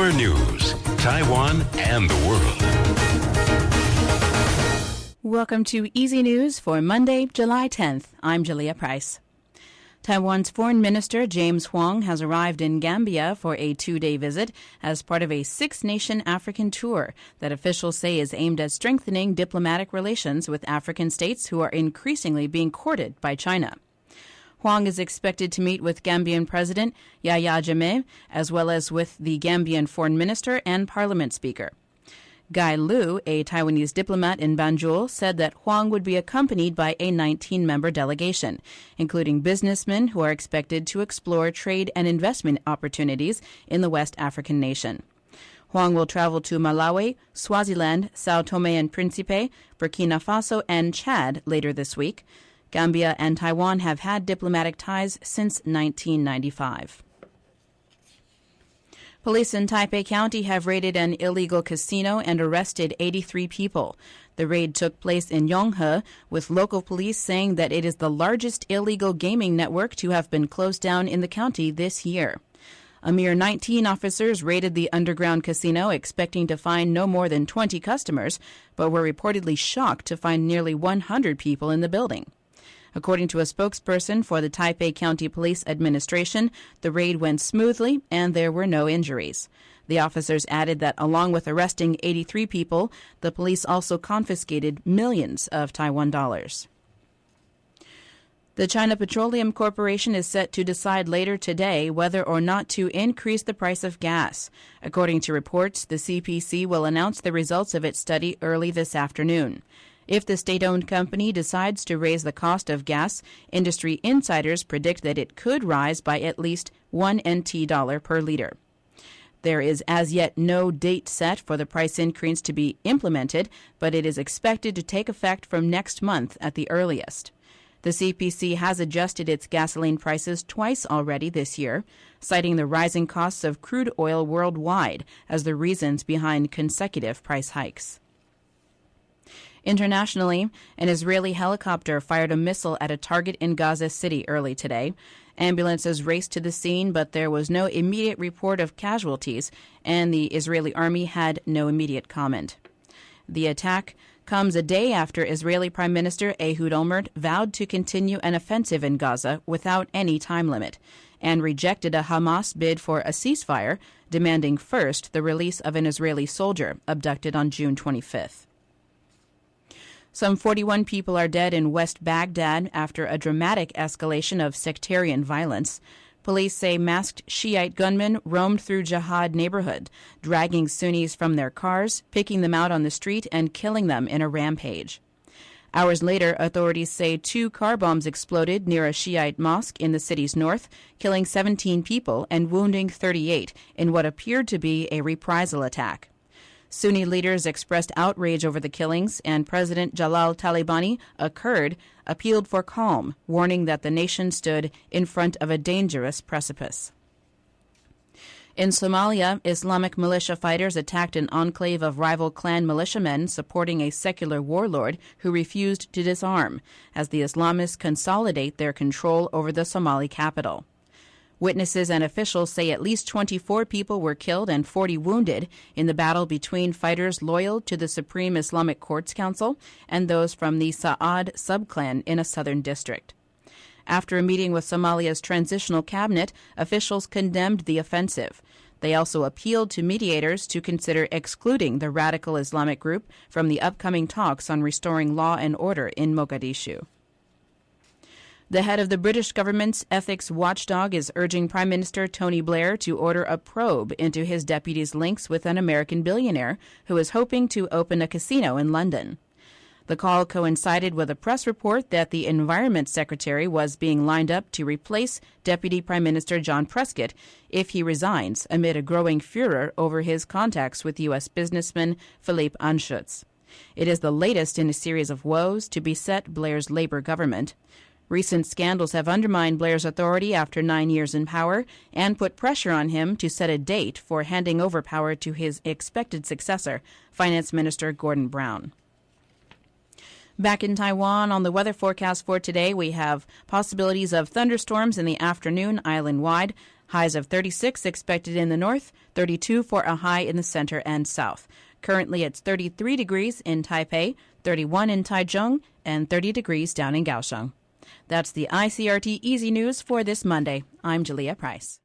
Your news, Taiwan and the world. Welcome to Easy News for Monday, July 10th. I'm Jaleea Price. Taiwan's Foreign Minister James Huang has arrived in Gambia for a 2-day visit as part of a 6-nation African tour that officials say is aimed at strengthening diplomatic relations with African states who are increasingly being courted by China. Huang is expected to meet with Gambian President Yahya Jammeh, as well as with the Gambian Foreign Minister and Parliament Speaker. Guy Liu, a Taiwanese diplomat in Banjul, said that Huang would be accompanied by a 19-member delegation, including businessmen who are expected to explore trade and investment opportunities in the West African nation. Huang will travel to Malawi, Swaziland, Sao Tome and Principe, Burkina Faso, and Chad later this week. Gambia and Taiwan have had diplomatic ties since 1995. Police in Taipei County have raided an illegal casino and arrested 83 people. The raid took place in Yonghe, with local police saying that it is the largest illegal gaming network to have been closed down in the county this year. A mere 19 officers raided the underground casino, expecting to find no more than 20 customers, but were reportedly shocked to find nearly 100 people in the building. According to a spokesperson for the Taipei County Police Administration, the raid went smoothly and there were no injuries. The officers added that along with arresting 83 people, the police also confiscated millions of Taiwan dollars. The China Petroleum Corporation is set to decide later today whether or not to increase the price of gas. According to reports, the CPC will announce the results of its study early this afternoon. If the state-owned company decides to raise the cost of gas, industry insiders predict that it could rise by at least 1 NT dollar per liter. There is as yet no date set for the price increase to be implemented, but it is expected to take effect from next month at the earliest. The CPC has adjusted its gasoline prices twice already this year, citing the rising costs of crude oil worldwide as the reasons behind consecutive price hikes. Internationally, an Israeli helicopter fired a missile at a target in Gaza City early today. Ambulances raced to the scene, but there was no immediate report of casualties, and the Israeli army had no immediate comment. The attack comes a day after Israeli Prime Minister Ehud Olmert vowed to continue an offensive in Gaza without any time limit, and rejected a Hamas bid for a ceasefire, demanding first the release of an Israeli soldier abducted on June 25th. Some 41 people are dead in West Baghdad after a dramatic escalation of sectarian violence. Police say masked Shiite gunmen roamed through Jihad neighborhood, dragging Sunnis from their cars, picking them out on the street, and killing them in a rampage. Hours later, authorities say 2 car bombs exploded near a Shiite mosque in the city's north, killing 17 people and wounding 38 in what appeared to be a reprisal attack. Sunni leaders expressed outrage over the killings, and President Jalal Talibani, a Kurd, appealed for calm, warning that the nation stood in front of a dangerous precipice. In Somalia, Islamic militia fighters attacked an enclave of rival clan militiamen supporting a secular warlord who refused to disarm, as the Islamists consolidate their control over the Somali capital. Witnesses and officials say at least 24 people were killed and 40 wounded in the battle between fighters loyal to the Supreme Islamic Courts Council and those from the Sa'ad subclan in a southern district. After a meeting with Somalia's transitional cabinet, officials condemned the offensive. They also appealed to mediators to consider excluding the radical Islamic group from the upcoming talks on restoring law and order in Mogadishu. The head of the British government's ethics watchdog is urging Prime Minister Tony Blair to order a probe into his deputy's links with an American billionaire who is hoping to open a casino in London. The call coincided with a press report that the Environment Secretary was being lined up to replace Deputy Prime Minister John Prescott if he resigns, amid a growing furor over his contacts with U.S. businessman Philippe Anschutz. It is the latest in a series of woes to beset Blair's Labour government. Recent scandals have undermined Blair's authority after 9 years in power and put pressure on him to set a date for handing over power to his expected successor, Finance Minister Gordon Brown. Back in Taiwan, on the weather forecast for today, we have possibilities of thunderstorms in the afternoon island-wide. Highs of 36 expected in the north, 32 for a high in the center and south. Currently, it's 33 degrees in Taipei, 31 in Taichung, and 30 degrees down in Kaohsiung. That's the ICRT Easy News for this Monday. I'm Jaleea Price.